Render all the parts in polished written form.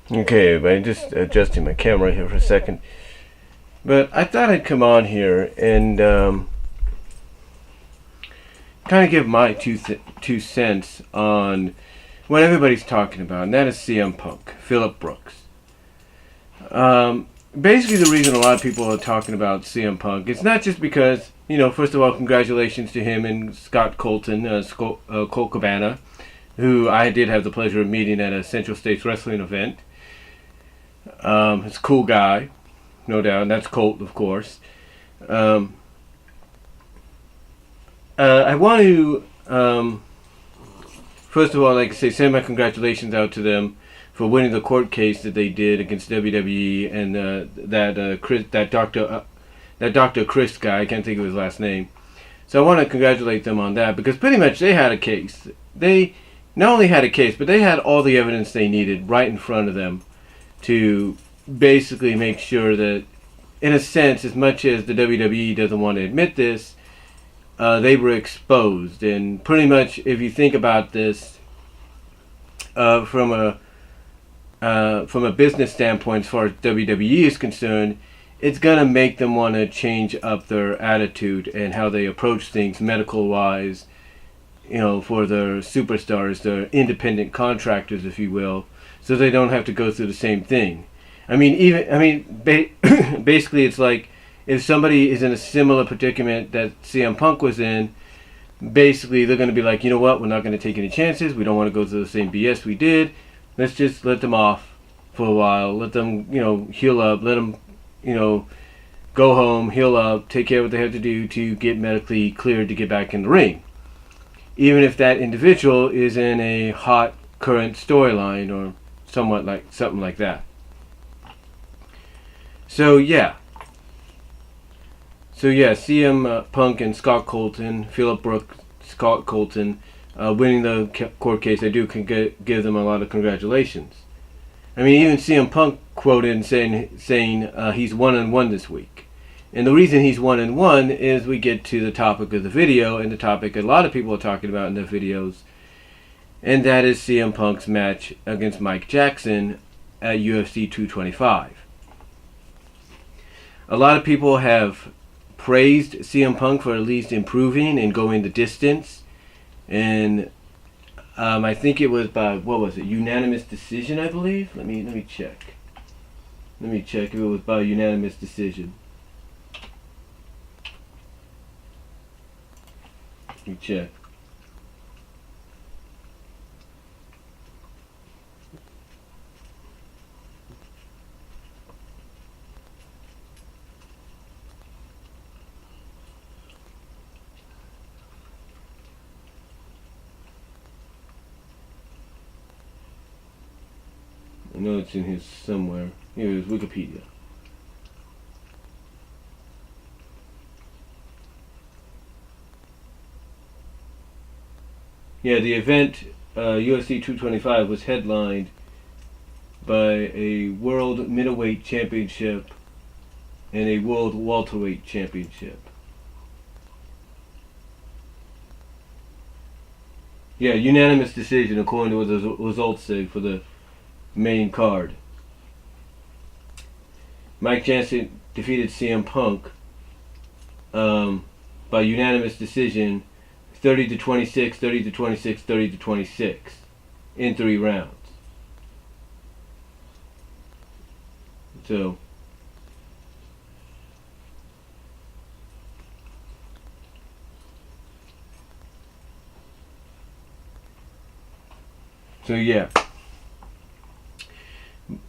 Okay, but I'm just adjusting my camera here for a second. But I thought I'd come on here and kind of give my two cents on what everybody's talking about, and that is CM Punk, Phillip Brooks. Basically, the reason a lot of people are talking about CM Punk, it's not just because, first of all, congratulations to him and Scott Colton, Colt Cabana, who I did have the pleasure of meeting at a Central States Wrestling event. He's a cool guy, no doubt, and that's Colt, of course. I want to, first of all, like I say, send my congratulations out to them for winning the court case that they did against WWE and that Dr. Chris guy. I can't think of his last name. So I want to congratulate them on that because pretty much they had a case. They not only had a case, but they had all the evidence they needed right in front of them to basically make sure that, in a sense, as much as the WWE doesn't want to admit this, they were exposed. And pretty much, if you think about this from a business standpoint, as far as WWE is concerned, it's gonna make them want to change up their attitude and how they approach things, medical wise. For their superstars, their independent contractors, if you will, so they don't have to go through the same thing. Basically, it's like if somebody is in a similar predicament that CM Punk was in, basically they're going to be like, you know what, we're not going to take any chances. We don't want to go through the same BS we did. Let's just let them off for a while. Let them, heal up. Let them, go home, heal up, take care of what they have to do to get medically cleared to get back in the ring. Even if that individual is in a hot current storyline or something like that. So yeah, CM Punk and Scott Colton, Phillip Brooks, Scott Colton, winning the court case, I do give them a lot of congratulations. Even CM Punk quoted saying he's 1-1 this week. And the reason he's 1-1 is we get to the topic of the video, and the topic a lot of people are talking about in their videos, and that is CM Punk's match against Mike Jackson at UFC 225. A lot of people have praised CM Punk for at least improving and going the distance. And I think it was by, unanimous decision, I believe? Let me check. Let me check if it was by unanimous decision. Let me check. I know it's in here somewhere. Here it is, Wikipedia. Yeah, the event, UFC 225, was headlined by a World Middleweight Championship and a World Welterweight Championship. Yeah, unanimous decision according to what the results say for the main card. Mike Jackson defeated CM Punk by unanimous decision, 30-26, 30-26, 30-26 in 3 rounds. So yeah.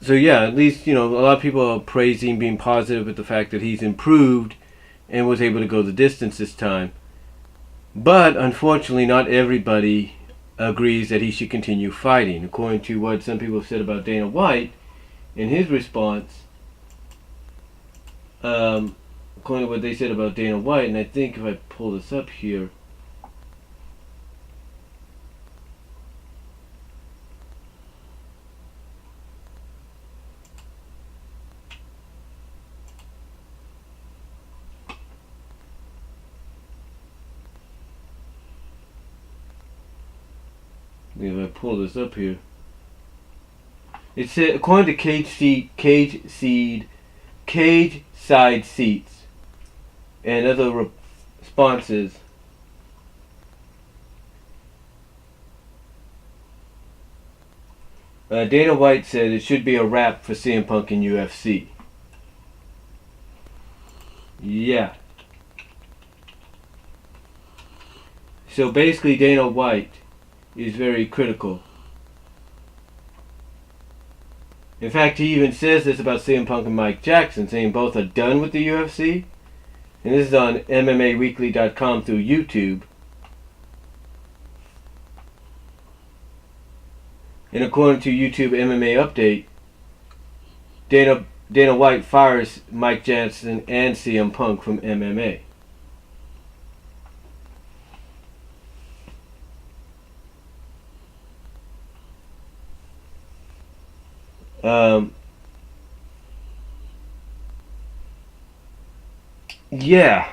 At least, a lot of people are praising, being positive with the fact that he's improved and was able to go the distance this time. But unfortunately, not everybody agrees that he should continue fighting. According to what some people have said about Dana White, in his response, according to what they said about Dana White, and I think if I pull this up here, if I pull this up here. It said, according to Cage Side Seats and other responses, Dana White said it should be a wrap for CM Punk in UFC. Yeah. So basically Dana White is very critical. In fact, he even says this about CM Punk and Mike Jackson, saying both are done with the UFC. And this is on MMAweekly.com through YouTube. And according to YouTube MMA Update, Dana White fires Mike Jackson and CM Punk from MMA. Yeah.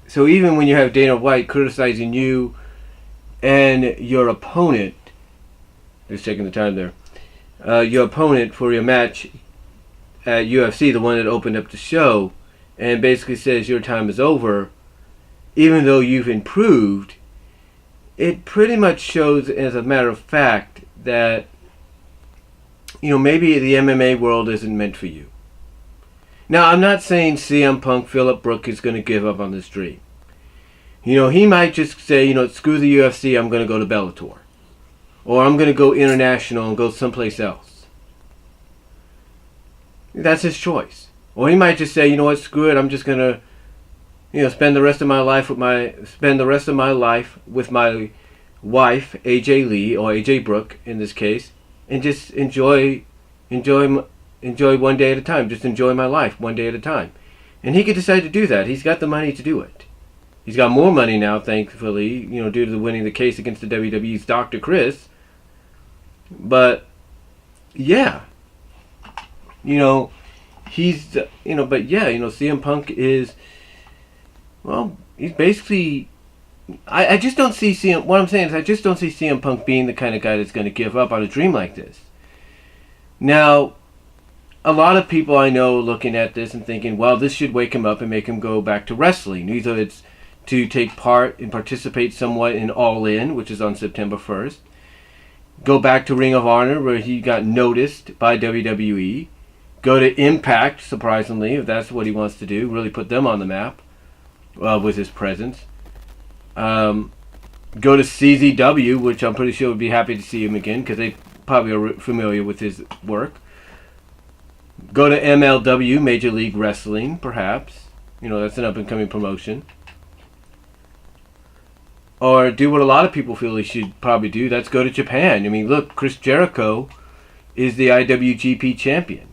So even when you have Dana White criticizing you and your opponent, just checking the time there, your opponent for your match at UFC, the one that opened up the show, and basically says your time is over, even though you've improved, it pretty much shows, as a matter of fact, that maybe the MMA world isn't meant for you. Now, I'm not saying CM Punk, Phillip Brook is going to give up on this dream. He might just say, screw the UFC, I'm going to go to Bellator. Or I'm going to go international and go someplace else. That's his choice. Or he might just say, you know what, screw it, I'm just going to, spend the rest of my life with my wife, AJ Lee, or AJ Brooke in this case, and just enjoy one day at a time. Just enjoy my life one day at a time. And he could decide to do that. He's got the money to do it. He's got more money now, thankfully, due to winning the case against the WWE's Dr. Chris. But, yeah. CM Punk is, he's basically, I just don't see what I'm saying is I just don't see CM Punk being the kind of guy that's going to give up on a dream like this. Now, a lot of people I know looking at this and thinking, well, this should wake him up and make him go back to wrestling. Either it's to take part and participate somewhat in All In, which is on September 1st. Go back to Ring of Honor, where he got noticed by WWE. Go to Impact, surprisingly, if that's what he wants to do. Really put them on the map with his presence. Go to CZW, which I'm pretty sure would be happy to see him again, because they probably are familiar with his work. Go to MLW, Major League Wrestling, perhaps. That's an up-and-coming promotion. Or do what a lot of people feel he should probably do. That's go to Japan. Look, Chris Jericho is the IWGP champion.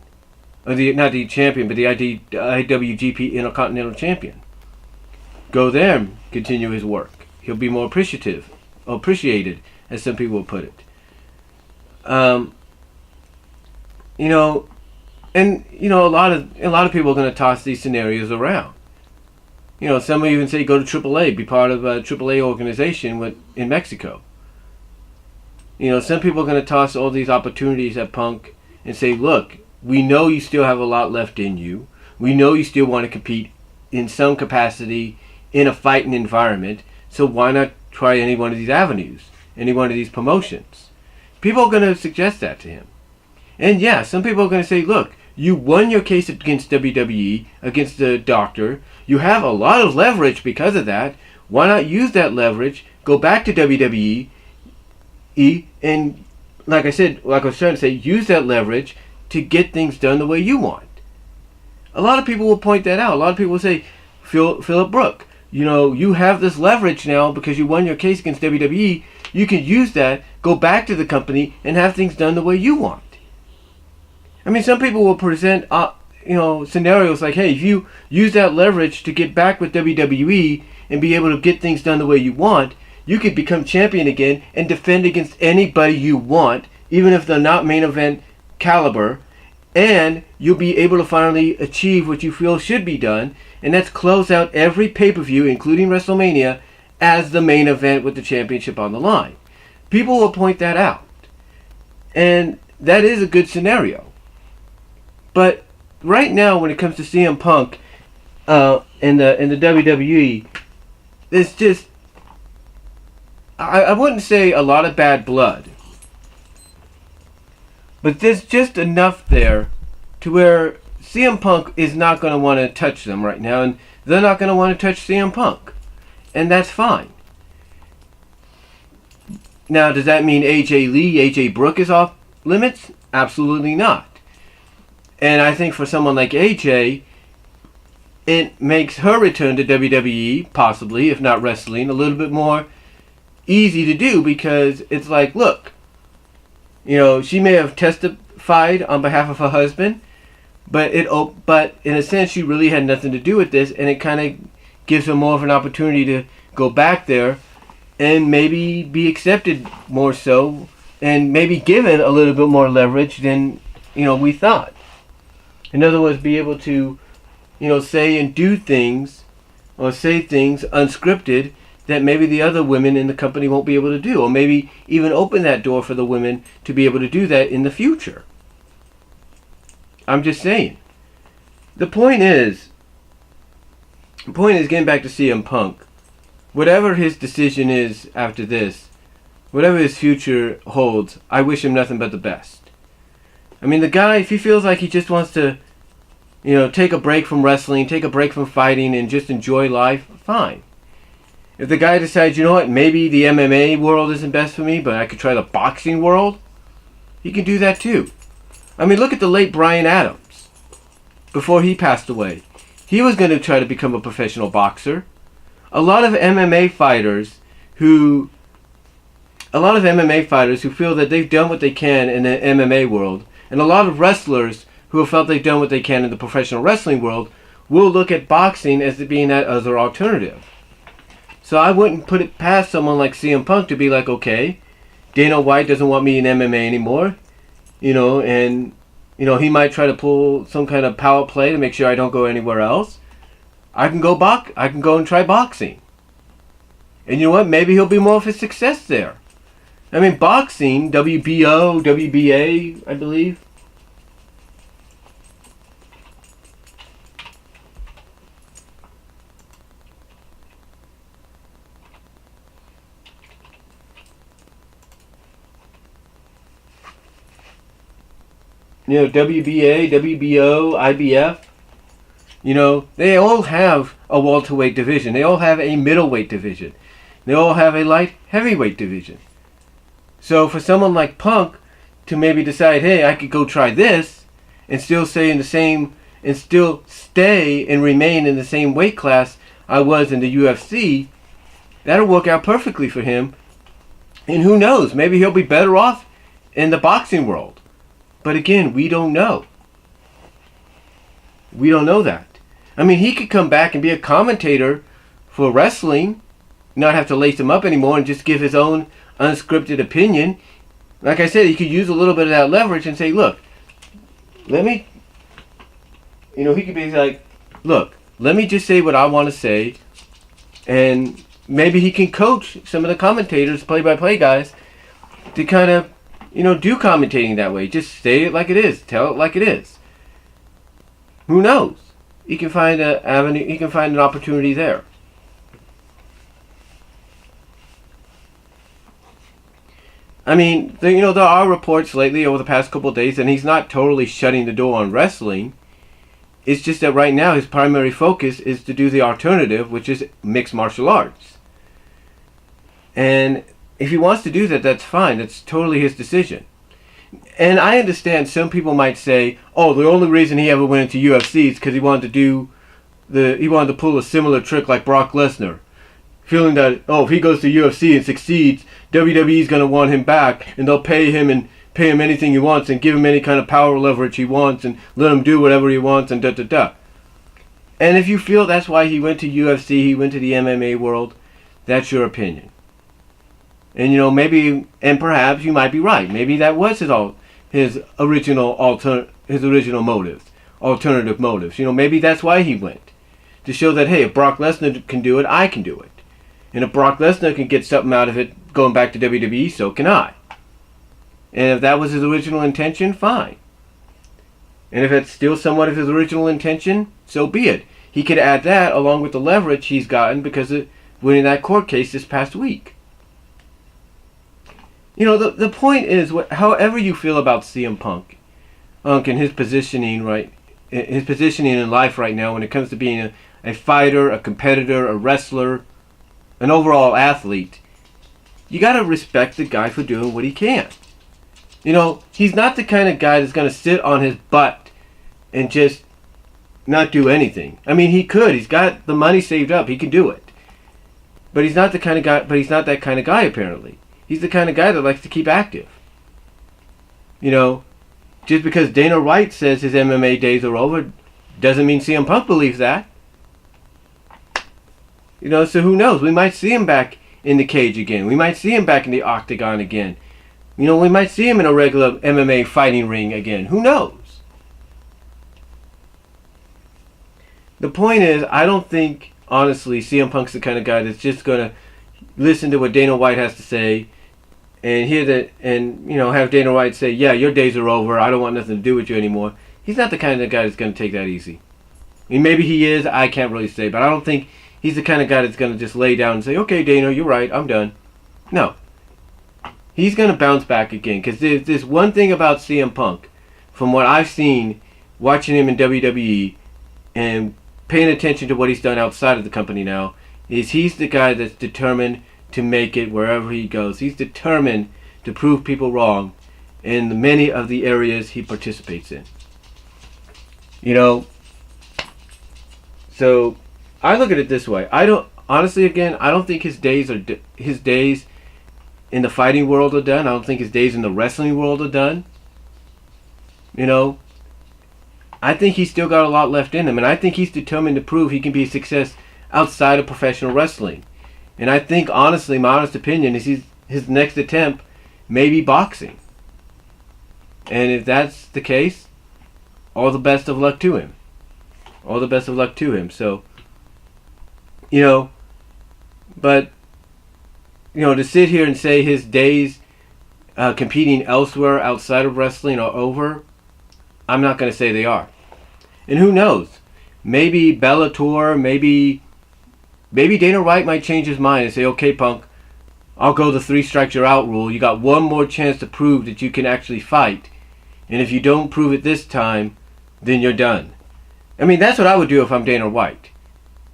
Not the champion, but the IWGP Intercontinental Champion. Go there and continue his work. He'll be more appreciated, as some people will put it. And a lot of people are going to toss these scenarios around. Some will even say go to AAA, be part of a AAA organization in Mexico. Some people are going to toss all these opportunities at Punk and say, look, we know you still have a lot left in you. We know you still want to compete in some capacity in a fighting environment. So why not try any one of these avenues, any one of these promotions? People are going to suggest that to him. And yeah, some people are going to say, look, you won your case against WWE, against the doctor. You have a lot of leverage because of that. Why not use that leverage, go back to WWE, and like I was trying to say, use that leverage to get things done the way you want. A lot of people will point that out. A lot of people will say, Phillip Brook, you have this leverage now because you won your case against WWE. You can use that, go back to the company, and have things done the way you want. Some people will present, scenarios like, hey, if you use that leverage to get back with WWE and be able to get things done the way you want, you could become champion again and defend against anybody you want, even if they're not main event caliber, and you'll be able to finally achieve what you feel should be done, and that's close out every pay-per-view, including WrestleMania, as the main event with the championship on the line. People will point that out. And that is a good scenario. But right now, when it comes to CM Punk in the WWE, there's just I wouldn't say a lot of bad blood, but there's just enough there to where CM Punk is not going to want to touch them right now, and they're not going to want to touch CM Punk, and that's fine. Now, does that mean AJ Lee, AJ Brooke is off limits? Absolutely not. And I think for someone like AJ, it makes her return to WWE, possibly, if not wrestling, a little bit more easy to do, because it's like, look, she may have testified on behalf of her husband, but in a sense, she really had nothing to do with this, and it kind of gives her more of an opportunity to go back there and maybe be accepted more so, and maybe given a little bit more leverage than we thought. In other words, be able to say and do things or say things unscripted that maybe the other women in the company won't be able to do, or maybe even open that door for the women to be able to do that in the future. I'm just saying. The point is getting back to CM Punk. Whatever his decision is after this, whatever his future holds, I wish him nothing but the best. I mean, the guy, if he feels like he just wants to, take a break from wrestling, take a break from fighting, and just enjoy life, fine. If the guy decides, maybe the MMA world isn't best for me, but I could try the boxing world, he can do that too. I mean, look at the late Bryan Adams. Before he passed away, he was going to try to become a professional boxer. A lot of MMA fighters who feel that they've done what they can in the MMA world, and a lot of wrestlers who have felt they've done what they can in the professional wrestling world, will look at boxing as being that other alternative. So I wouldn't put it past someone like CM Punk to be like, okay, Dana White doesn't want me in MMA anymore, and he might try to pull some kind of power play to make sure I don't go anywhere else. I can go and try boxing. And you know what? Maybe he'll be more of a success there. I mean, boxing, WBO, WBA, I believe. WBA, WBO, IBF. They all have a welterweight division. They all have a middleweight division. They all have a light heavyweight division. So for someone like Punk to maybe decide, hey, I could go try this and still stay and remain in the same weight class I was in the UFC, that'll work out perfectly for him. And who knows, maybe he'll be better off in the boxing world. But again, we don't know. We don't know that. I mean, he could come back and be a commentator for wrestling, not have to lace him up anymore and just give his own unscripted opinion. Like I said, he could use a little bit of that leverage and say, look, he could be like, look, let me just say what I want to say, and maybe he can coach some of the commentators, play-by-play guys, to kind of, do commentating that way. Just say it like it is. Tell it like it is. Who knows? He can find an avenue. He can find an opportunity there. I mean, there are reports lately over the past couple of days, and he's not totally shutting the door on wrestling. It's just that right now his primary focus is to do the alternative, which is mixed martial arts. And if he wants to do that, that's fine. That's totally his decision. And I understand some people might say, oh, the only reason he ever went into UFC is because he wanted to pull a similar trick like Brock Lesnar. Feeling that, if he goes to UFC and succeeds, WWE's going to want him back, and they'll pay him anything he wants and give him any kind of power leverage he wants and let him do whatever he wants and da-da-da. And if you feel that's why he went to UFC, he went to the MMA world, that's your opinion. And maybe, and perhaps you might be right. Maybe that was his original motives, alternative motives. Maybe that's why he went, to show that, hey, if Brock Lesnar can do it, I can do it. And if Brock Lesnar can get something out of it going back to WWE, so can I. And if that was his original intention, fine. And if it's still somewhat of his original intention, so be it. He could add that along with the leverage he's gotten because of winning that court case this past week. You know, the point is, however you feel about CM Punk, and his positioning, right, his positioning in life right now when it comes to being a fighter, a competitor, a wrestler, an overall athlete, you got to respect the guy for doing what he can. You know, he's not the kind of guy that's going to sit on his butt and just not do anything. I mean, he could. He's got the money saved up. He can do it. But he's not the kind of guy. But he's not that kind of guy. Apparently, he's the kind of guy that likes to keep active. You know, just because Dana White says his MMA days are over, doesn't mean CM Punk believes that. You know, so who knows? We might see him back in the cage again. We might see him back in the octagon again. You know, we might see him in a regular MMA fighting ring again. Who knows? The point is, I don't think, honestly, CM Punk's the kind of guy that's just going to listen to what Dana White has to say and hear that, and, you know, have Dana White say, yeah, your days are over. I don't want nothing to do with you anymore. He's not the kind of guy that's going to take that easy. I mean, maybe he is. I can't really say. But I don't think he's the kind of guy that's going to just lay down and say, okay, Dana, you're right. I'm done. No. He's going to bounce back again. Because there's one thing about CM Punk, from what I've seen, watching him in WWE, and paying attention to what he's done outside of the company now, is he's the guy that's determined to make it wherever he goes. He's determined to prove people wrong in many of the areas he participates in. You know, so I look at it this way. I don't think his days in the fighting world are done. I don't think his days in the wrestling world are done. You know, I think he's still got a lot left in him, and I think he's determined to prove he can be a success outside of professional wrestling. And I think, honestly, my honest opinion is his next attempt may be boxing. And if that's the case, all the best of luck to him. All the best of luck to him. So, you know, but, you know, to sit here and say his days competing elsewhere outside of wrestling are over, I'm not going to say they are. And who knows? Maybe Bellator, maybe Dana White might change his mind and say, okay, Punk, I'll go the 3 strikes you're out rule. You got one more chance to prove that you can actually fight. And if you don't prove it this time, then you're done. I mean, that's what I would do if I'm Dana White.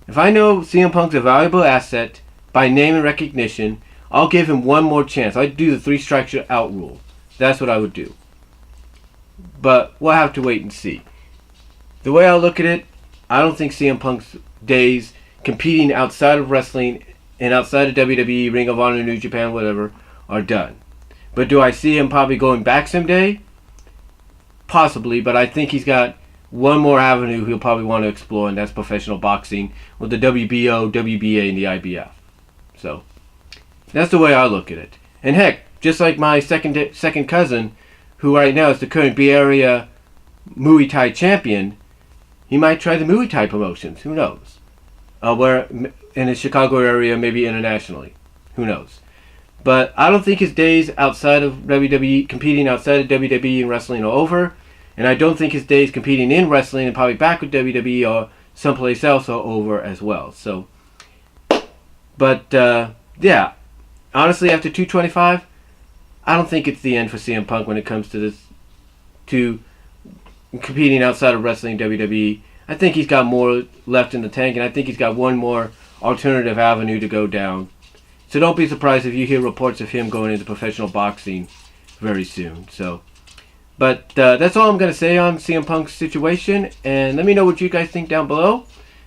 If I know CM Punk's a valuable asset by name and recognition, I'll give him one more chance. I'd do the 3 strikes you're out rule. That's what I would do. But we'll have to wait and see. The way I look at it, I don't think CM Punk's days competing outside of wrestling and outside of WWE, Ring of Honor, New Japan, whatever, are done. But do I see him probably going back someday? Possibly, but I think he's got one more avenue he'll probably want to explore, and that's professional boxing with the WBO, WBA, and the IBF. So, that's the way I look at it. And heck, just like my second cousin, who right now is the current Bay Area Muay Thai champion, he might try the Muay Thai promotions. Who knows? Where in the Chicago area, maybe internationally. Who knows? But I don't think his days outside of WWE, competing outside of WWE and wrestling are over. And I don't think his days competing in wrestling and probably back with WWE or someplace else are over as well. So, but yeah, honestly, after 225, I don't think it's the end for CM Punk when it comes to this, to competing outside of wrestling WWE. I think he's got more left in the tank, and I think he's got one more alternative avenue to go down. So don't be surprised if you hear reports of him going into professional boxing very soon. So, but that's all I'm going to say on CM Punk's situation, and let me know what you guys think down below.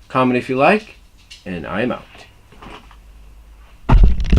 Comment if you like, and I am out.